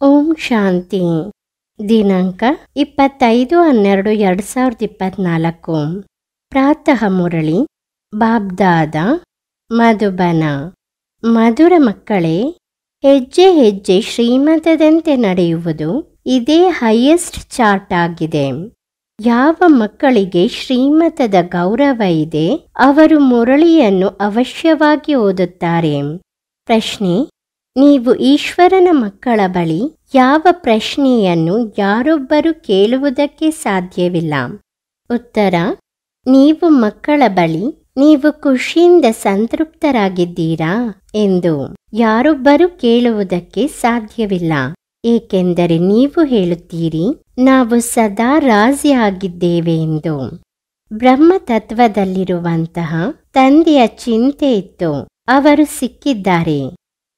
ಓಂ ಶಾಂತಿ. ದಿನಾಂಕ 25/12/2024. ಪ್ರಾತಃ ಮುರಳಿ ಬಾಬ್ದಾದ ಮಧುಬನ. ಮಧುರ ಮಕ್ಕಳೇ, ಹೆಜ್ಜೆ ಹೆಜ್ಜೆ ಶ್ರೀಮತದಂತೆ ನಡೆಯುವುದು ಇದೇ ಹೈಯೆಸ್ಟ್ ಚಾರ್ಟ್ ಆಗಿದೆ. ಯಾವ ಮಕ್ಕಳಿಗೆ ಶ್ರೀಮತದ ಗೌರವ ಇದೆ ಅವರು ಮುರಳಿಯನ್ನು ಅವಶ್ಯವಾಗಿ ಓದುತ್ತಾರೆ. ಪ್ರಶ್ನೆ: ನೀವು ಈಶ್ವರನ ಮಕ್ಕಳ ಬಳಿ ಯಾವ ಪ್ರಶ್ನೆಯನ್ನು ಯಾರೊಬ್ಬರು ಕೇಳುವುದಕ್ಕೆ ಸಾಧ್ಯವಿಲ್ಲ. ಉತ್ತರ: ನೀವು ಮಕ್ಕಳ ಬಳಿ ನೀವು ಖುಷಿಯಿಂದ ಸಂತೃಪ್ತರಾಗಿದ್ದೀರಾ ಎಂದು ಯಾರೊಬ್ಬರು ಕೇಳುವುದಕ್ಕೆ ಸಾಧ್ಯವಿಲ್ಲ. ಏಕೆಂದರೆ ನೀವು ಹೇಳುತ್ತೀರಿ, ನಾವು ಸದಾ ರಾಜಿ ಆಗಿದ್ದೇವೆ ಎಂದು. ಬ್ರಹ್ಮ ತತ್ವದಲ್ಲಿರುವಂತಹ ತಂದೆಯ ಚಿಂತೆ ಇತ್ತು, ಅವರು ಸಿಕ್ಕಿದ್ದಾರೆ.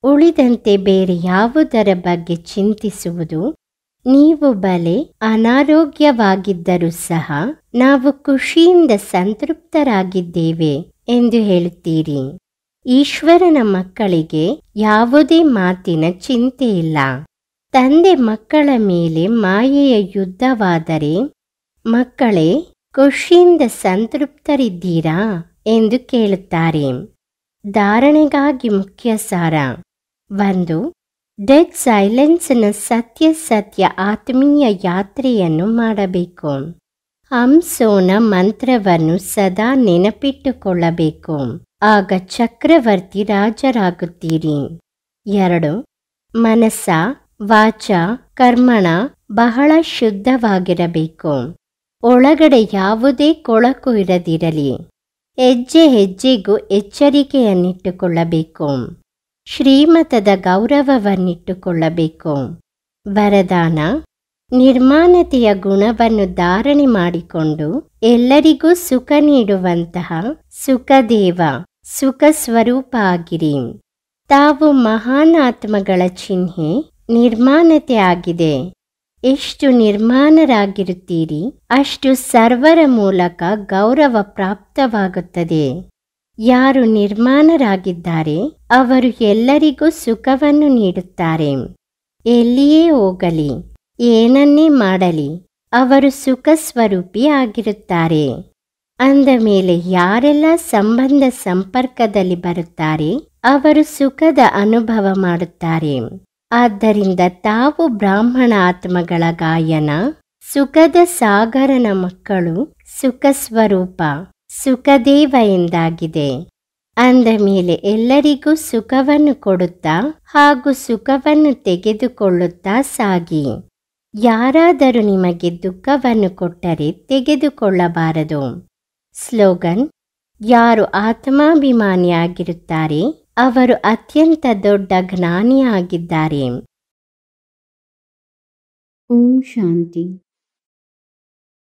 ಉಳಿದಂತೆ ಬೇರೆ ಯಾವುದರ ಬಗ್ಗೆ ಚಿಂತಿಸುವುದು? ನೀವು ಬಲೆ ಅನಾರೋಗ್ಯವಾಗಿದ್ದರೂ ಸಹ ನಾವು ಖುಷಿಯಿಂದ ಸಂತೃಪ್ತರಾಗಿದ್ದೇವೆ ಎಂದು ಹೇಳುತ್ತೀರಿ. ಈಶ್ವರನ ಮಕ್ಕಳಿಗೆ ಯಾವುದೇ ಮಾತಿನ ಚಿಂತೆ ಇಲ್ಲ. ತಂದೆ ಮಕ್ಕಳ ಮೇಲೆ ಮಾಯೆಯ ಯುದ್ಧವಾದರೆ, ಮಕ್ಕಳೇ ಖುಷಿಯಿಂದ ಸಂತೃಪ್ತರಿದ್ದೀರಾ ಎಂದು ಕೇಳುತ್ತಾರೆ. ಧಾರಣೆಗಾಗಿ ಮುಖ್ಯ ಸಾರ: 1. ಡೆಡ್ ಸೈಲೆನ್ಸ್ನ ಸತ್ಯ ಆತ್ಮೀಯ ಯಾತ್ರೆಯನ್ನು ಮಾಡಬೇಕು. ಹಂಸೋನ ಮಂತ್ರವನ್ನು ಸದಾ ನೆನಪಿಟ್ಟುಕೊಳ್ಳಬೇಕು. ಆಗ ಚಕ್ರವರ್ತಿ ರಾಜರಾಗುತ್ತೀರಿ. 2. ಮನಸ್ಸ ವಾಚ ಕರ್ಮಣ ಬಹಳ ಶುದ್ಧವಾಗಿರಬೇಕು. ಒಳಗಡೆ ಯಾವುದೇ ಕೊಳಕು ಇರದಿರಲಿ. ಹೆಜ್ಜೆ ಹೆಜ್ಜೆಗೂ ಎಚ್ಚರಿಕೆಯನ್ನಿಟ್ಟುಕೊಳ್ಳಬೇಕು. ಶ್ರೀಮತದ ಗೌರವವನ್ನಿಟ್ಟುಕೊಳ್ಳಬೇಕು. ವರದಾನ: ನಿರ್ಮಾಣತೆಯ ಗುಣವನ್ನು ಧಾರಣೆ ಮಾಡಿಕೊಂಡು ಎಲ್ಲರಿಗೂ ಸುಖ ನೀಡುವಂತಹ ಸುಖದೇವ ಸುಖ ಸ್ವರೂಪ ಆಗಿರಿ. ತಾವು ಮಹಾನ್ ಆತ್ಮಗಳ ಚಿಹ್ನೆ ನಿರ್ಮಾಣತೆ ಆಗಿದೆ. ಎಷ್ಟು ನಿರ್ಮಾಣರಾಗಿರುತ್ತೀರಿ ಅಷ್ಟು ಸರ್ವರ ಮೂಲಕ ಗೌರವ ಪ್ರಾಪ್ತವಾಗುತ್ತದೆ. ಯಾರು ನಿರ್ಮಾಣರಾಗಿದ್ದಾರೆ ಅವರು ಎಲ್ಲರಿಗೂ ಸುಖವನ್ನು ನೀಡುತ್ತಾರೆ. ಎಲ್ಲಿಯೇ ಹೋಗಲಿ, ಏನನ್ನೇ ಮಾಡಲಿ, ಅವರು ಸುಖ ಸ್ವರೂಪಿ ಆಗಿರುತ್ತಾರೆ. ಅಂದ ಮೇಲೆ ಯಾರೆಲ್ಲ ಸಂಬಂಧ ಸಂಪರ್ಕದಲ್ಲಿ ಬರುತ್ತಾರೆ ಅವರು ಸುಖದ ಅನುಭವ ಮಾಡುತ್ತಾರೆ. ಆದ್ದರಿಂದ ತಾವು ಬ್ರಾಹ್ಮಣ ಆತ್ಮಗಳ ಗಾಯನ ಸುಖದ ಸಾಗರನ ಮಕ್ಕಳು ಸುಖ ಸ್ವರೂಪ ಸುಖದೇವ ಎಂದಾಗಿದೆ. ಅಂದ ಮೇಲೆ ಎಲ್ಲರಿಗೂ ಸುಖವನ್ನು ಕೊಡುತ್ತಾ ಹಾಗೂ ಸುಖವನ್ನು ತೆಗೆದುಕೊಳ್ಳುತ್ತಾ ಸಾಗಿ. ಯಾರಾದರೂ ನಿಮಗೆ ದುಃಖವನ್ನು ಕೊಟ್ಟರೆ ತೆಗೆದುಕೊಳ್ಳಬಾರದು. ಸ್ಲೋಗನ್: ಯಾರು ಆತ್ಮಾಭಿಮಾನಿಯಾಗಿರುತ್ತಾರೆ ಅವರು ಅತ್ಯಂತ ದೊಡ್ಡ ಜ್ಞಾನಿಯಾಗಿದ್ದಾರೆ. ಓಂ ಶಾಂತಿ.